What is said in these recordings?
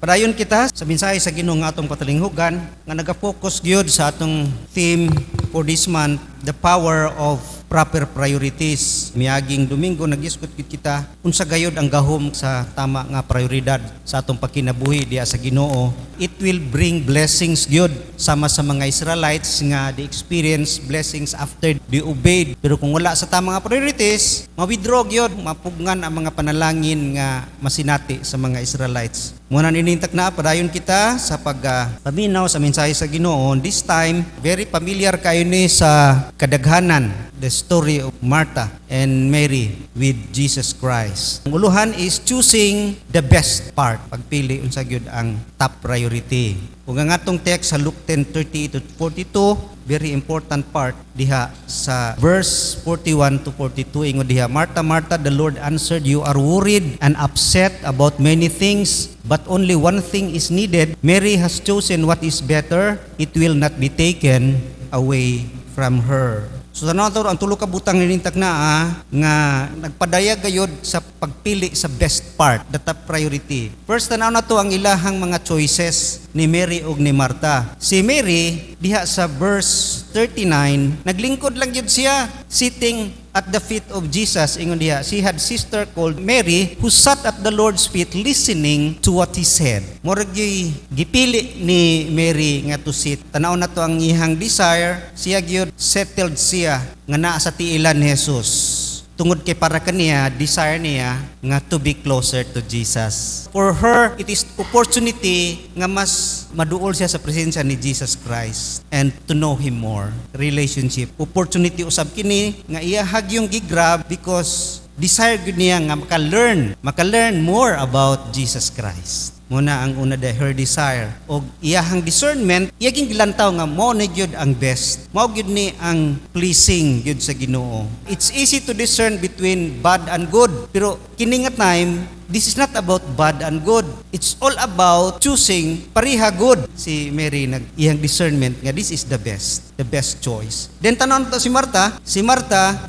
Padayon kita sa mensahe sa Ginoo nga atong patalinghugan nga naga-focus gyud sa atong theme for this month, the power of proper priorities. Miaging Domingo nagisgot kita unsa gayud ang gahom sa tama nga prioridad sa atong pagkinabuhi diha sa Ginoo. It will bring blessings gyud sama sa mga Israelites nga they experience blessings after they obeyed. Pero kung wala sa tama nga priorities, ma-withdraw gyud, mapugngan ang mga panalangin nga masinati sa mga Israelites. Muna ninintak na padayon kita sa paminaw sa mensahe sa Ginoo. This time, very familiar kayo ni sa kadaghanan, the story of Martha and Mary with Jesus Christ. Ang uluhan is choosing the best part. Pagpili unsa gyud ang top priority. Kung ang atong text sa Luke 10:30 to 42, very important part diha sa verse 41 to 42 ingon diha, Martha, Martha, the Lord answered, you are worried and upset about many things, but only one thing is needed. Mary has chosen what is better. It will not be taken away from her. So tanaw ang tulo ka butang ninintak na nga nagpadaya gayud sa pagpili sa best part, the top priority. First tanaw na to ang ilahang mga choices ni Mary ug ni Martha. Si Mary diha sa verse 39, naglingkod lang gyud siya sitting at the feet of Jesus. Ingon diha, she had sister called Mary who sat at the Lord's feet listening to what he said. Murag gipili ni Mary nga to sit. Tanaw na to ang ihang desire, siya gyud settled siya nga naa sa tiilan ni Jesus. Tungod kay para kaniya, desire niya nga to be closer to Jesus. For her, it is opportunity nga mas maduol siya sa presensya ni Jesus Christ and to know Him more. Relationship. Opportunity usab kini nga iyahag yung gigrab because desire gud niya nga maka-learn more about Jesus Christ. Muna ang una her desire o iyahang discernment, iyaging gilantaw nga mo na gyud ang best. Mao gyud ni ang pleasing gyud sa Ginoo. It's easy to discern between bad and good, pero kini nga time, this is not about bad and good. It's all about choosing pareha good. Si Mary iyang discernment nga this is the best choice. Then tanan to si Martha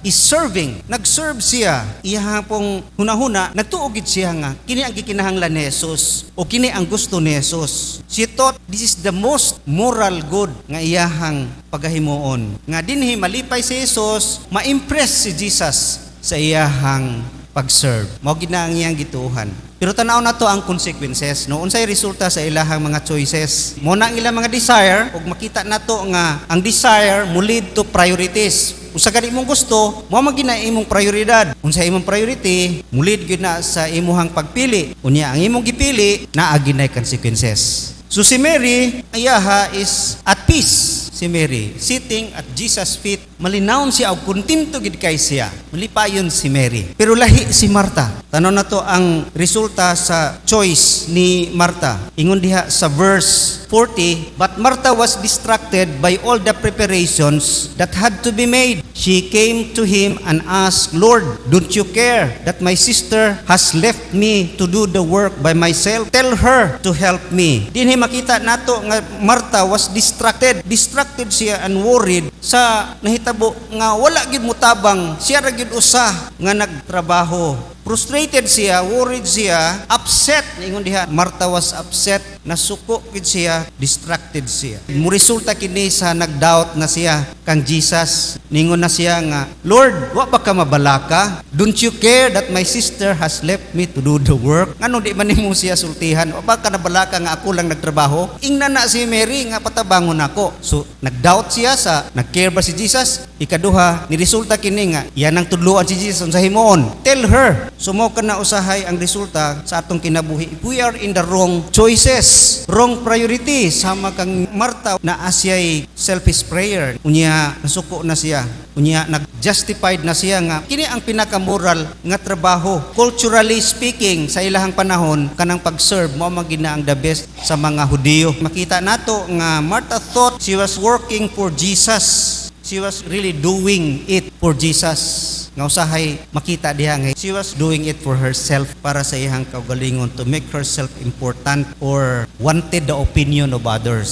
is serving. Nag-serve siya. Iyang pong hunahuna nagtuog gid siya nga kini ang gikinahanglan ni Jesus o kini ang gusto ni Jesus. She thought this is the most moral good nga iyahang pagahimuon. Nga dinhi malipay si Jesus, ma-impress si Jesus sa iyahang pag-serve. Mao gid na ang iyang gituohan. Pero tanaw na to ang consequences, no? Unsay resulta sa ilahang mga choices. Mo na ang ilang mga desire ug makita nato nga ang desire mo lead to priorities. Usa gani imong gusto, mao man gina imong prioridad. Unsa imong priority, mo lead gyud na sa imuhang pagpili. Unya ang imong gipili naa ginay consequences. So si Mary, ayaha is at peace. Si Mary, sitting at Jesus' feet, malinawon siya o kontento gid kay siya. Malipayon si Mary. Pero lahi si Martha. Tanaw na to ang resulta sa choice ni Martha. Ingon diha sa verse 40, but Martha was distracted by all the preparations that had to be made. She came to him and asked, Lord, don't you care that my sister has left me to do the work by myself? Tell her to help me. Dinhi makita nato nga Martha was distracted siya and worried sa nahitabo nga wala gid mutabang siya ra gid usa nga nagtrabaho. Frustrated siya, worried siya, upset. Ingon diha, Martha was upset, nasuko gid siya, distracted siya. Muresulta kini sa nagdoubt na siya kang Jesus. Ningon na siya nga, Lord, wa ba ka mabalaka? Don't you care that my sister has left me to do the work? Ngano di man nimo siya sultihan? Wa ba ka nabalaka nga ako lang nagtrabaho? Ingna na si Mary nga patabangon ako. So nagdoubt siya sa nagcare ba si Jesus? Ikaduha, ni resulta kini nga yan ang tudloan si Jesus unsa himuon. Tell her. Sumo ka na usahay ang resulta sa atong kinabuhi. If we are in the wrong choices, wrong priority, sama kang Martha na asya'y selfish prayer. Unya, nasuko na siya. Unya, nag-justified na siya nga. Kini ang pinaka-moral nga trabaho. Culturally speaking, sa ilahang panahon, kanang pag-serve, mo magina ang the best sa mga Hudiyo. Makita nato nga Martha thought she was working for Jesus. She was really doing it for Jesus. Nga usahay makita diha nga she was doing it for herself para sa iyang kaugalingon to make herself important or wanted the opinion of others.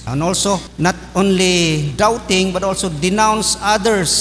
And also not only doubting but also denounce others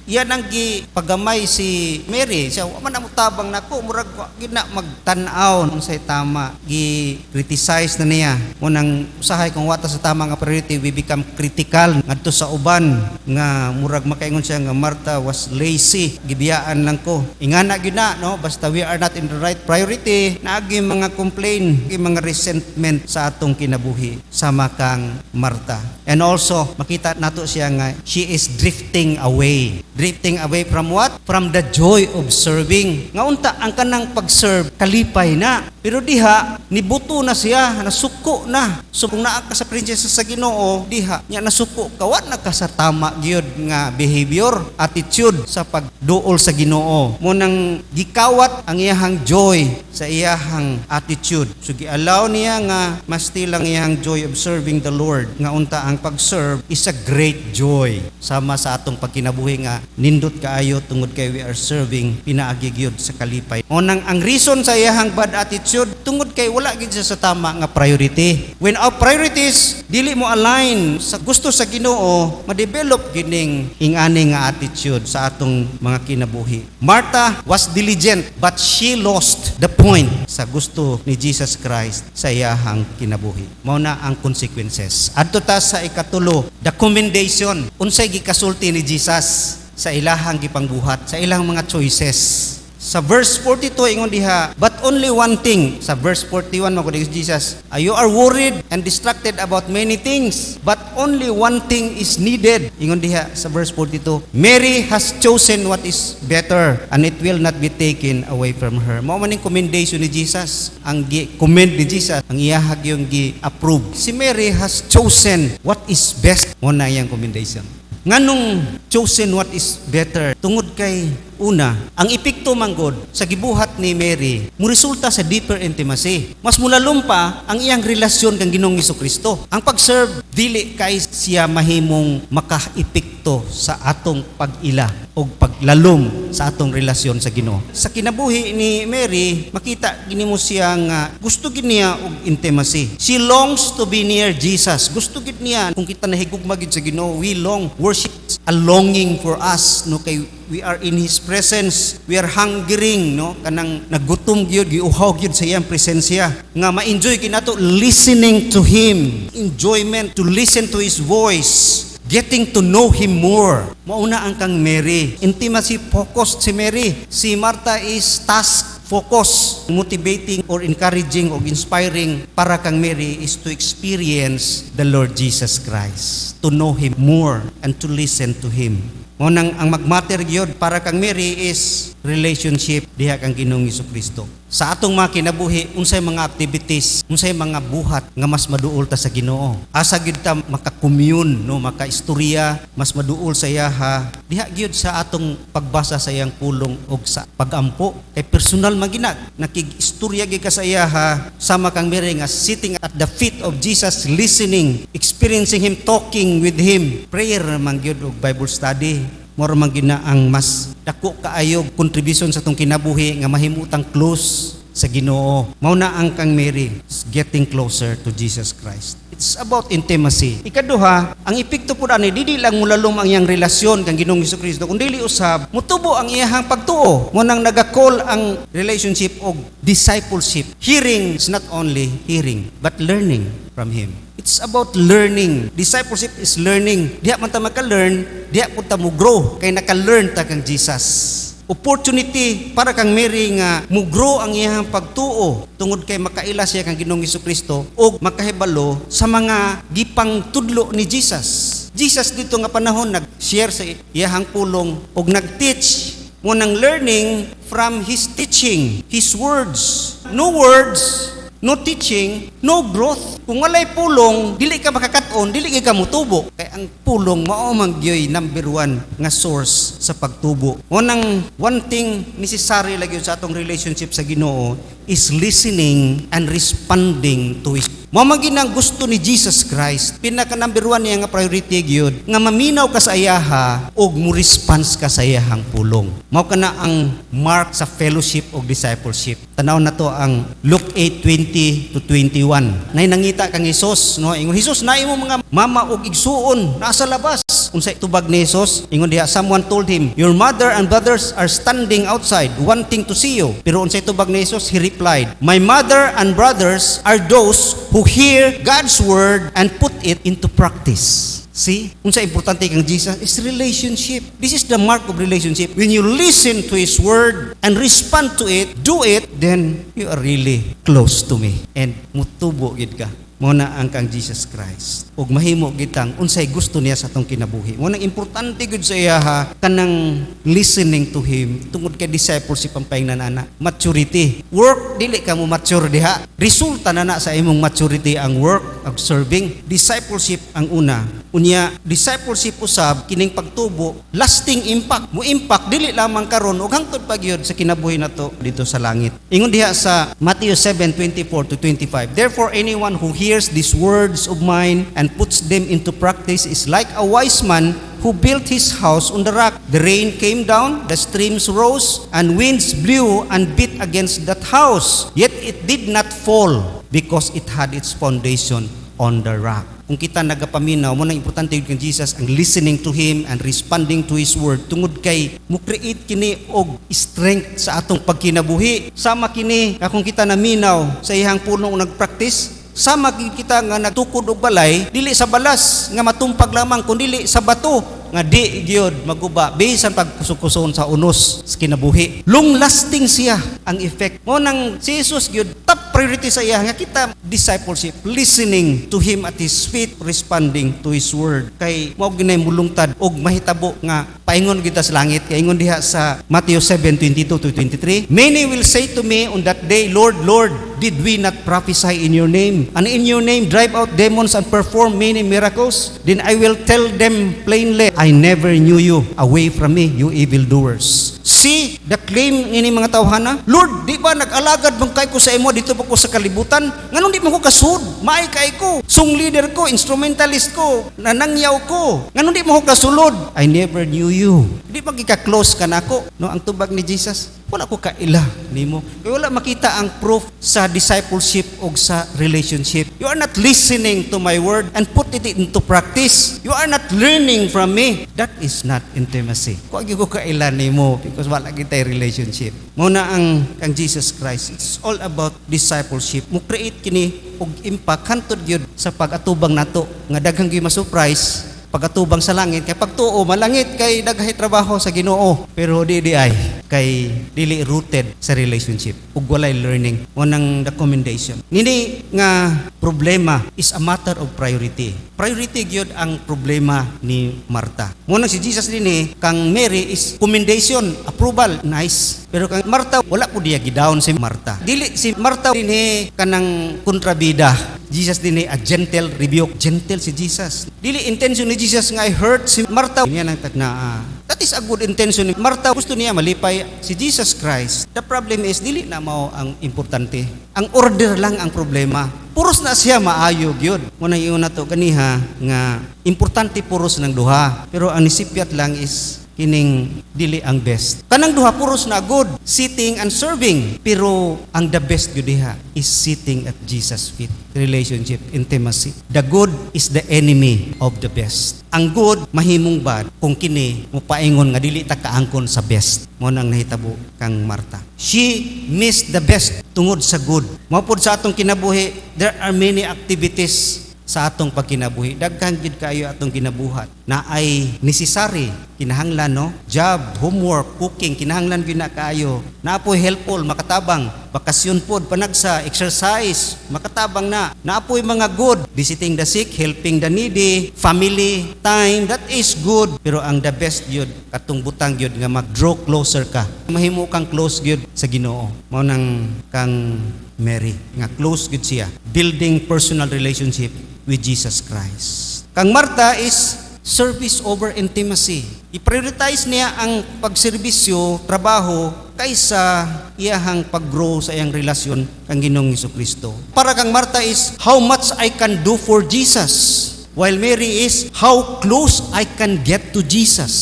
Iyan ang gipagamay si Mary. Siya, man ang tabang nako, murag gina magtanaw nung say tama. Gi-criticize na niya. Munang usahay kung wata sa tama nga priority, we become critical ngadto sa uban nga murag makaingon siya nga Martha was lazy. Gibiyaan lang ko. Ingana gina, no? Basta we are not in the right priority, naagi mga complain, mga resentment sa atong kinabuhi sama kang Martha. And also, makita nato siya nga she is drifting away. Drifting away from what? From the joy of serving. Nga unta, ang kanang pag-serve, kalipay na. Pero diha, nibuto na siya, nasuko na. So kung naa ka sa prinsesa sa Ginoo, diha, niya nasuko, kawan na ka sa tama gyud nga behavior, attitude sa pagduol sa Ginoo. Munang gikawat ang iyahang joy sa iyahang attitude. So gi-allow niya nga mas tilang iyahang joy of serving the Lord. Nga unta, ang pag-serve is a great joy. Sama sa atong pagkinabuhi nga nindot kaayo tungod kay we are serving pinaagi gyud sa kalipay. Unang ang reason sa iyahang bad attitude tungod kay wala gyud siya sa tama nga priority. When our priorities dili mo align sa gusto sa Ginoo, ma-develop gining ingani nga attitude sa atong mga kinabuhi. Martha was diligent but she lost the point sa gusto ni Jesus Christ sa iyahang kinabuhi. Mao na ang consequences. Adto ta sa ikatulo, the commendation. Unsay gikasulti ni Jesus sa ilahang gipangbuhat, sa ilang mga choices. Sa verse 42 ingon diha, but only one thing. Sa verse 41 magudi Jesus, you are worried and distracted about many things, but only one thing is needed. Ingon diha sa verse 42, Mary has chosen what is better and it will not be taken away from her. Mao man ning commendation ni Jesus, ang gi-commend ni Jesus, ang iyahag yung gi-approve. Si Mary has chosen what is best. Mo na iyang commendation. Nganong chosen what is better? Tungod kay una, ang epekto manggod sa gibuhat ni Mary muresulta sa deeper intimacy. Mas mulalom pa ang iyang relasyon kang Ginoong Jesucristo. Ang pag-serve dili kay siya mahimong maka-epekto sa atong pag-ila o paglalom sa atong relasyon sa Ginoo. Sa kinabuhi ni Mary, makita gini mo siya nga gusto gid niya og intimacy. She longs to be near Jesus. Gusto gid niya kung kita nahigugma gid sa Ginoo, we long. Worship a longing for us, no, kay we are in His presence. We are hungering, no, kanang nagutom gyud, giuhaw gyud sa iyang presensya. Nga ma-enjoy kinato listening to Him. Enjoyment to listen to His voice. Getting to know Him more. Mauna ang kang Mary. Intimacy focused si Mary. Si Martha is task focus, motivating or encouraging or inspiring para kang Mary is to experience the Lord Jesus Christ, to know Him more and to listen to Him. Ngunang ang magmatter gyud para kang Mary is relationship diha kang Ginoong Jesucristo. Sa atong mga kinabuhi, unsay mga activities, unsay mga buhat nga mas maduol ta sa Ginoo. Asa gyud ta maka-commune, no, maka-istorya, mas maduol sa iya ha. Diha gyud sa atong pagbasa sa iyang pulong og sa pag-ampo. Kay personal magina, nakig-istorya gyud ka sa iya ha. Sama kang Mary nga sitting at the feet of Jesus, listening, experiencing Him, talking with Him. Prayer man gyud og Bible study. Moro man gina ang mas dako kaayo contribution sa atong kinabuhi nga mahimutang close sa Ginoo. Mao na ang kang Mary, getting closer to Jesus Christ. It's about intimacy. Ikaduha, ang epekto pud ani dili lang mulalom ang iyang relasyon kang Ginoong Jesucristo, kundi usab mutubo ang iyang pagtuo. Mo nang naga-call ang relationship og discipleship. Hearing is not only hearing, but learning from Him. It's about learning. Discipleship is learning. Diha man ta maka-learn, diha pud ta mo grow kay naka-learn ta kang Jesus. Opportunity para kang Mary nga mo-grow ang iyang pagtuo tungod kay makaila siya kang Ginoong Jesucristo o makahibalo sa mga gipang tudlo ni Jesus. Jesus dito nga panahon nag-share sa iyang pulong o nag-teach mo ng learning from His teaching, His words. No words, no teaching, no growth. Kung walay pulong, dili ka makakaton, dili ka mutubo. Kaya ang pulong mao man gyoy number one nga source sa pagtubo. Unang one thing necessary lagi sa atong relationship sa Ginoo is listening and responding to His. Mao man ginang gusto ni Jesus Christ. Pinaka number one niya nga priority gyud nga maminaw ka sa iyaha ug mo response ka sa iyahang pulong. Mao kana ang mark sa fellowship ug discipleship. Tanaw na to ang Luke 8:20 to 21. Nay nangita kang Hesus, no? Ingon, Hesus, naay mo mga mama ug igsuon nasa labas. brothers. Unsay tubag ni Jesus? Ingon diha, someone told him, your mother and brothers are standing outside wanting to see you. Pero unsay tubag ni Jesus? He replied, my mother and brothers are those who hear God's word and put it into practice. See? Unsa importante kang Jesus is relationship. This is the mark of relationship. When you listen to His word and respond to it, do it, then you are really close to me. And mutubo gid ka. Muna ang kang Jesus Christ. Ug mahimo gitang unsay gusto niya sa atong kinabuhi. Muna importante gud sa iya kanang listening to Him tungod kay discipleship ang paingnan ana. Maturity. Work dili ka mo mature diha. Resulta na sa imong maturity ang work of serving. Discipleship ang una. Unya discipleship usab kining pagtubo lasting impact. Mo impact dili lamang karon ug hangtod pa gyud sa kinabuhi nato dito sa langit. Ingon diha sa Matthew 7:24 to 25. Therefore anyone who hears these words of mine and puts them into practice is like a wise man who built his house on the rock. The rain came down, the streams rose, and winds blew and beat against that house. Yet it did not fall because it had its foundation on the rock. Kung kita nagapaminaw, mo nang importante yun kang Jesus ang listening to Him and responding to His word tungod kay mo create kini og strength sa atong pagkinabuhi. Sama kini kung kita naminaw sa ihang punong nagpractice, sama kita nga nagtukod og balay dili sa balas nga matumpag lamang kundi sa bato nga di gyud maguba bisan pagkusukuson sa unos sa kinabuhi. Long lasting siya ang effect. Mo nang si Jesus gyud top priority sa iya nga kita discipleship, listening to Him at His feet, responding to His word. Kay mao ginay mulungtad og mahitabo nga paingon kita sa langit. Kay ingon diha sa Matthew 7:22 to 23, many will say to me on that day, Lord, Lord, did we not prophesy in your name? And in your name drive out demons and perform many miracles? Then I will tell them plainly, I never knew you. Away from me, you evildoers. See the claim ini mga tawhana, Lord, di ba nag-alagad bang kay ko sa imo dito pa ko sa kalibutan? Nganong di mo ko kasud? Maay kay ko, sung leader ko, instrumentalist ko, nanangyaw ko. Nganong di mo ko kasulod? I never knew you. Di pa gika-close ka nako. No, ang tubag ni Jesus, wala ko kaila nimo. Kaya wala makita ang proof sa discipleship o sa relationship. You are not listening to my word and put it into practice. You are not learning from me. That is not intimacy. Kung ko kaila nimo because wala kita relationship. Muna ang kang Jesus Christ. It's all about discipleship. Mo create kini og impact hantod gyud sa pag-atubang nato nga daghang gyud ma-surprise pag-atubang sa langit. Kay pagtuo malangit kay daghay trabaho sa Ginoo pero di ay kay dili rooted sa relationship ug walay learning. Unang recommendation nini nga problema is a matter of priority. Priority gyud ang problema ni Martha. Muna si Jesus dinhi kang Mary is commendation, approval, nice. Pero kang Martha wala po diya gidown si Martha. Dili si Martha dinhi kanang kontrabida. Jesus dinhi a gentle rebuke. Gentle si Jesus. Dili intention ni Jesus nga i-hurt si Martha. Niya nang tagna. That is a good intention ni Martha. Gusto niya malipay si Jesus Christ. The problem is dili na mao ang importante. Ang order lang ang problema. Puros na siya maayo gyud. Muna iyon na to kaniha nga importante puros ng duha. Pero ang nisipyat lang is kining dili ang best. Kanang duha puros na good, sitting and serving. Pero ang the best gyud diha is sitting at Jesus' feet. Relationship, intimacy. The good is the enemy of the best. Ang good mahimong bad kung kini mopaingon nga dili ta kaangkon sa best. Mo nang nahitabo kang Martha. She missed the best tungod sa good. Mao pod sa atong kinabuhi, there are many activities sa atong pagkinabuhi. Daghang gid kayo atong kinabuhat na ay necessary, kinahanglan no? Job, homework, cooking, kinahanglan gyud na kayo. Naapoy helpful, makatabang, bakasyon pod, panagsa, exercise, makatabang na. Naapoy mga good, visiting the sick, helping the needy, family time, that is good. Pero ang the best gyud katong butang gyud nga mag-draw closer ka. Mahimo kang close gyud sa Ginoo. Mao nang kang Mary nga close gyud siya, building personal relationship with Jesus Christ. Kang Martha is service over intimacy. I-prioritize niya ang pagserbisyo, trabaho kaysa iyahang pag-grow sa iyang relasyon kang Ginoong Jesucristo. Para kang Martha is how much I can do for Jesus, while Mary is how close I can get to Jesus.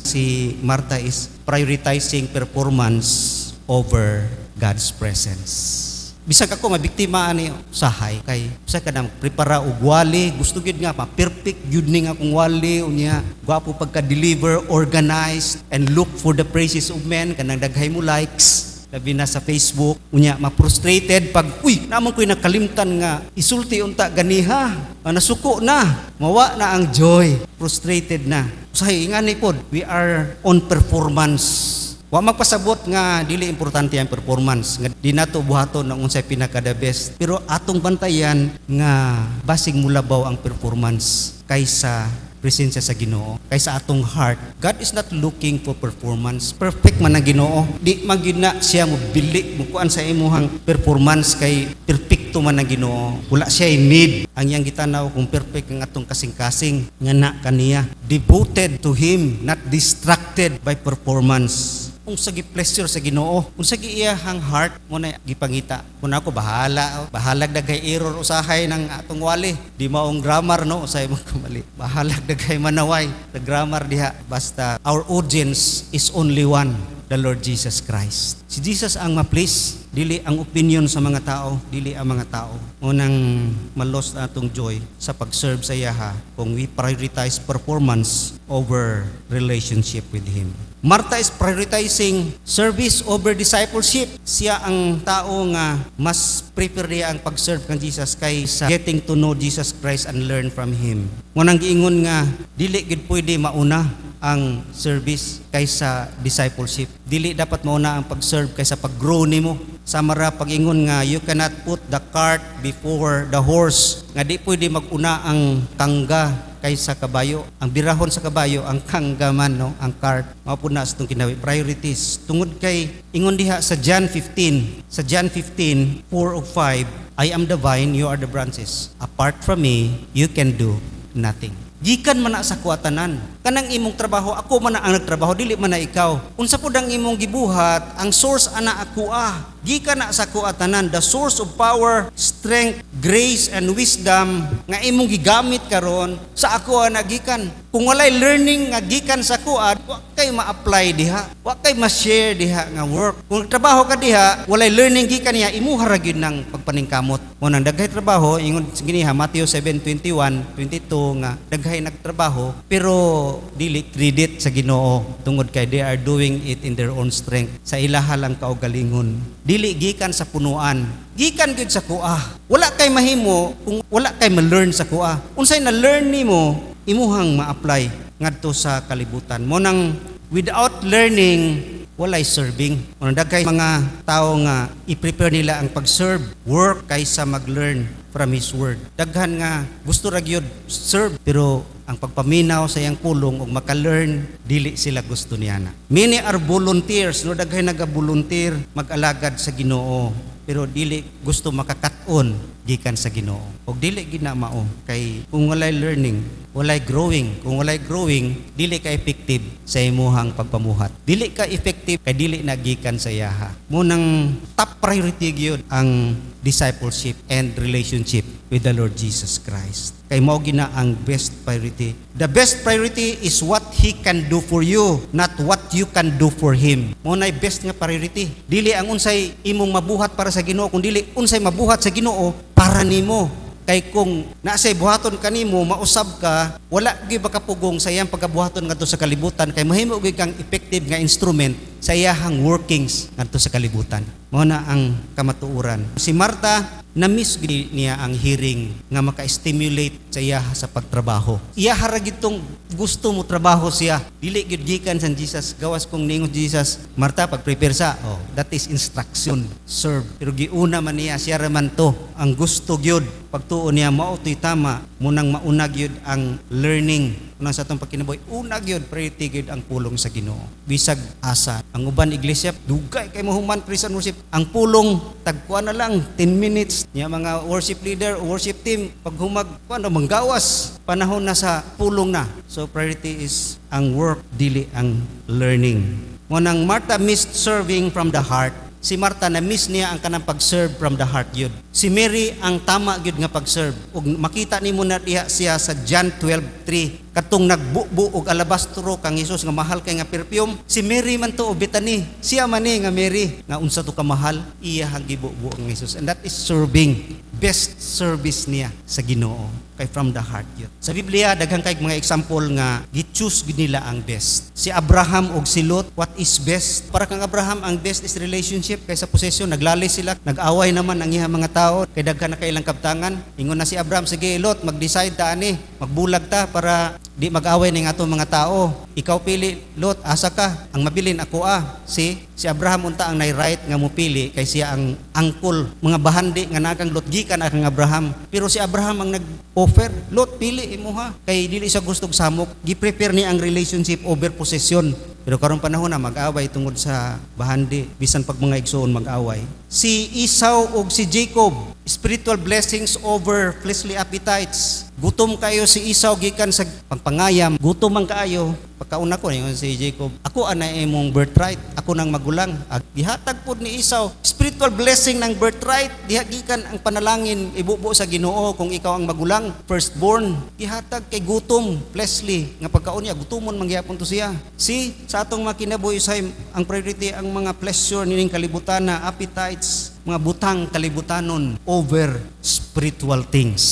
Si Martha is prioritizing performance over God's presence. Bisag ako mabiktima ani usahay kay usa ka nang prepara og wali, gusto gyud nga perfect gyud ni nga akong wali unya, gwapo pagka-deliver, organized and look for the praises of men kanang daghay mo likes. Labi na sa Facebook, unya ma-frustrated pag namon ko'y nakalimtan nga isulti unta ganiha, nasuko na, mawa na ang joy, frustrated na. Usahay ingani pod, we are on performance. Wa magpasabot nga dili importante ang performance, nga di nato buhaton ang unsay pinaka the best, pero atong bantayan nga basig mulabaw ang performance kaysa presensya sa Ginoo, kaysa atong heart. God is not looking for performance. Perfect man ang Ginoo. Di man gyud na siya mo bili mo kuan sa imuhang performance kay perfecto man ang Ginoo. Wala siya need ang iyang gitanaw kung perfect ang atong kasing-kasing nga na kaniya. Devoted to Him, not distracted by performance. Kung sa gi-pleasure sa Ginoo, kung sa giiyahang heart mo na gipangita. Kung ako bahalag daghay error usahay ng atong wali. Di maong grammar no, usay mo kamali. Bahalag daghay manaway the grammar diha. Basta our audience is only one, the Lord Jesus Christ. Si Jesus ang ma-please, dili ang opinion sa mga tao, dili ang mga tao. Unang malos na atong joy sa pag-serve sa Yaha kung we prioritize performance over relationship with Him. Martha is prioritizing service over discipleship. Siya ang tao nga mas prepare niya ang pag-serve kan Jesus kaysa getting to know Jesus Christ and learn from Him. Ngunang giingon nga, dili gid pwede mauna ang service kaysa discipleship. Dili dapat mauna ang pag-serve kaysa pag-grow nimo. Samara pag-ingon nga, you cannot put the cart before the horse. Nga di pwede mag-una ang tangga kaysa kabayo. Ang birahon sa kabayo, ang kangga man, no? Ang cart. Mapuna sa itong kinawi. Priorities. Tungod kay, ingon diha sa John 15. Sa John 15, 4 o 5, I am the vine, you are the branches. Apart from me, you can do nothing. Gikan man na sa kuatanan. Kanang imong trabaho, ako man na ang nagtrabaho, dili man na ikaw. Unsa pud ang imong gibuhat, ang source ana ako Gikan na sa kuatanan, the source of power, strength, grace, and wisdom nga imong gigamit karon sa ako gikan. Kung walay learning nga gikan sa kuat, wa kay ma-apply diha, wa kay ma-share diha nga work. Kung trabaho ka diha, walay learning gikan niya, imuha ra gyud ng pagpaningkamot. Mo nang daghay trabaho, ingon giniha Matthew 7:21-22 nga daghay nagtrabaho pero dili credit sa Ginoo tungod kay they are doing it in their own strength, sa ilaha lang kaugalingon. Dili gikan sa punuan, gikan gyud sa kuha. Wala kay mahimo kung wala kay ma-learn sa kuha. Unsay na learn nimo, imuhang ma-apply ngadto sa kalibutan. Mo nang without learning, walay serving. Mo daghay mga tao nga i-prepare nila ang pag-serve, work kaysa mag-learn from His Word. Daghan nga gusto ra gyud serve pero ang pagpaminaw sa iyang pulong ug maka-learn, dili sila gusto niya na. Many are volunteers, no daghay naga-volunteer mag-alagad sa Ginoo, pero dili gusto makakat-on gikan sa Ginoo. Og dili gid na mao kay kung walay learning, walay growing. Kung walay growing, dili ka effective sa imuhang pagpamuhat. Dili ka effective kay dili na gikan sa Yaha. Mo nang top priority gyud ang discipleship and relationship with the Lord Jesus Christ. Kay mao gina ang best priority. The best priority is what He can do for you, not what you can do for Him. Mao nay best nga priority. Dili ang unsay imong mabuhat para sa Ginoo, kun dili unsay mabuhat sa Ginoo para nimo. Kay kung nasay buhaton kanimo, mausab ka, wala gyud makapugong sa iyang pagkabuhaton ngadto sa kalibutan kay mahimo gyud kang effective nga instrument sa iyahang workings ngadto sa kalibutan. Mao na ang kamatuoran. Si Martha, na-miss niya ang hearing nga maka-stimulate sa iya sa pagtrabaho. Iya harag itong gusto mo trabaho siya. Dili gyud gikan sa Jesus. Gawas kong ningon Jesus, Martha, pag-prepare sa, that is instruction, serve. Pero giuna man niya, siya raman to. Ang gusto gyud, pagtuon niya, mao to'y tama, munang maunag gyud ang learning. Unang sa itong pagkinabuhi, unag yun, priority gyud ang pulong sa Ginoo. Bisag asa. Ang uban iglesia, dugay kay mahuman praise and worship. Ang pulong, tagkuan na lang, 10 minutes. Niya mga worship leader, worship team, paghumag, manggawas, panahon na sa pulong na. So priority is ang work, dili ang learning. Munang Martha missed serving from the heart. Si Martha na miss niya ang kanang pag-serve from the heart yun. Si Mary ang tama gyud nga pag-serve. Ug makita nimo na diha siya sa John 12:3. Katong nagbubu og alabastro kang Hesus nga mahal kay nga perfume, si Mary man to o Bethany. Siya man ni nga Mary nga unsa to ka mahal, iya hagibubu ang Hesus. And that is serving. Best service niya sa Ginoo kay from the heart yun. Sa Biblia daghang kay mga example nga gi-choose gid nila ang best. Si Abraham og si Lot, what is best? Para kang Abraham ang best is relationship kaysa possession. Naglalay sila, nag-away naman ang iyang mga tao kay daghan na kailang kabtangan. Ingon na si Abraham, sige Lot, mag-decide ta ani, magbulag ta para di mag-away ning atong mga tao. Ikaw pili, Lot, asa ka? Ang mabilin ako Si Abraham unta ang nay-right nga mupili kay siya ang angkol, mga bahandi nga nakang Lot gikan akang Abraham. Pero si Abraham ang nag-offer, Lot pili imuha kay dili siya gustong samok. Gi-prepare ni ang relationship over possession. Pero karong panahon na mag-away tungod sa bahandi, bisan pag mga igsoon mag-away. Si Esau ug si Jacob, spiritual blessings over fleshly appetites. Gutom kayo si Esau gikan sa pangpangayam, gutom man kaayo. Pagkauna ko niyon si Jacob, ako ana imong birthright, ako nang magulang. Gihatag pod ni Esau, spiritual blessing ng birthright, diha gikan ang panalangin ibubo sa Ginoo kung ikaw ang magulang, firstborn. Gihatag kay gutom, fleshly nga pagkaon niya gutomon mangyapon to siya. Sa atong mga kinabuhi usay ang priority ang mga pleasure nining kalibutan na appetites, mga butang kalibutanon over spiritual things.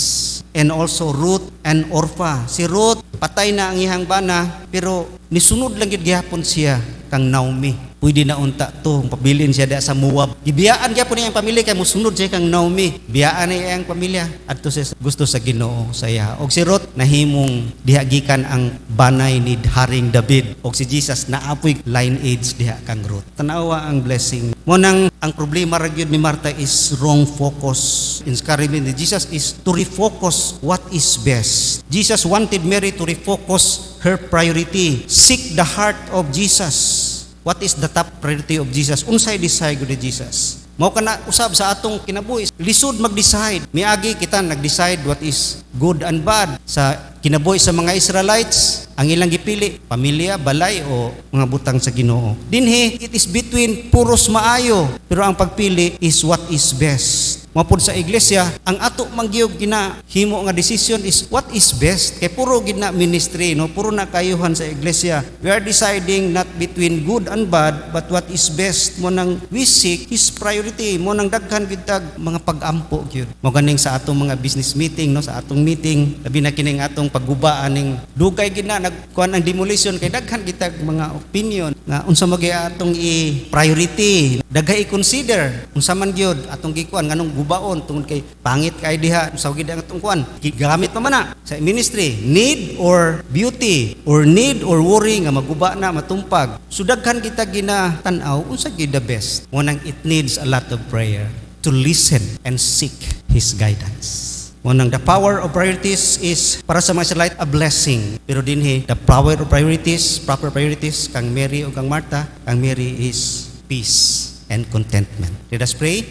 And also Ruth and Orpha. Si Ruth patay na ang iyang bana pero nisunod lang gid gihapon siya kang Naomi. Pwede na unta to pabilin siya da sa Moab. Gibiyaan gyapon niya ang pamilya kay mosunod siya kang Naomi. Biyaan niya ang pamilya adto sa gusto sa Ginoo sa iya. Og si Ruth nahimong diha gikan ang banay ni Haring David. Og si Jesus naapoy lineage diha kang Ruth. Tanawa ang blessing. Mo nang ang problema ra gyud ni Martha is wrong focus. Encouragement ni Jesus is to refocus what is best. Jesus wanted Mary to refocus her priority. Seek the heart of Jesus. What is the top priority of Jesus? Unsay desire ni Jesus? Mao kana usab sa atong kinabuhi. Lisod mag-decide. Miagi kita nag-decide what is good and bad sa kinabuhi sa mga Israelites. Ang ilang gipili, pamilya, balay o mga butang sa Ginoo. Dinhi, it is between puros maayo, pero ang pagpili is what is best. Mapod sa iglesia, ang ato manggiyog ginahimo nga decision is what is best. Kay puro gina ministry, no? Puro na kayuhan sa iglesia. We are deciding not between good and bad, but what is best. Mo nang we seek His priority. Mo nang daghan gitag mga pag-ampo gyud. Mo ganing sa atong mga business meeting, no? Sa atong meeting, labi na kining atong paggubaan ning dugay gid na nagkuan ang demolition kay daghan gitag mga opinion nga unsa magay atong i-priority. Daghay i-consider unsa man gyud atong gikuan nganong gubaon tungod kay pangit kay diha sa gid ang atong kuan gigamit pa man na sa ministry, need or beauty or need or worry nga maguba na matumpag. So daghan kita ginatan-aw unsa gid the best. Mo nang it needs a lot of prayer to listen and seek His guidance. Mo nang the power of priorities is para sa mga Israelite a blessing. Pero dinhi the power of priorities, proper priorities kang Mary o kang Martha, kang Mary is peace and contentment. Let us pray.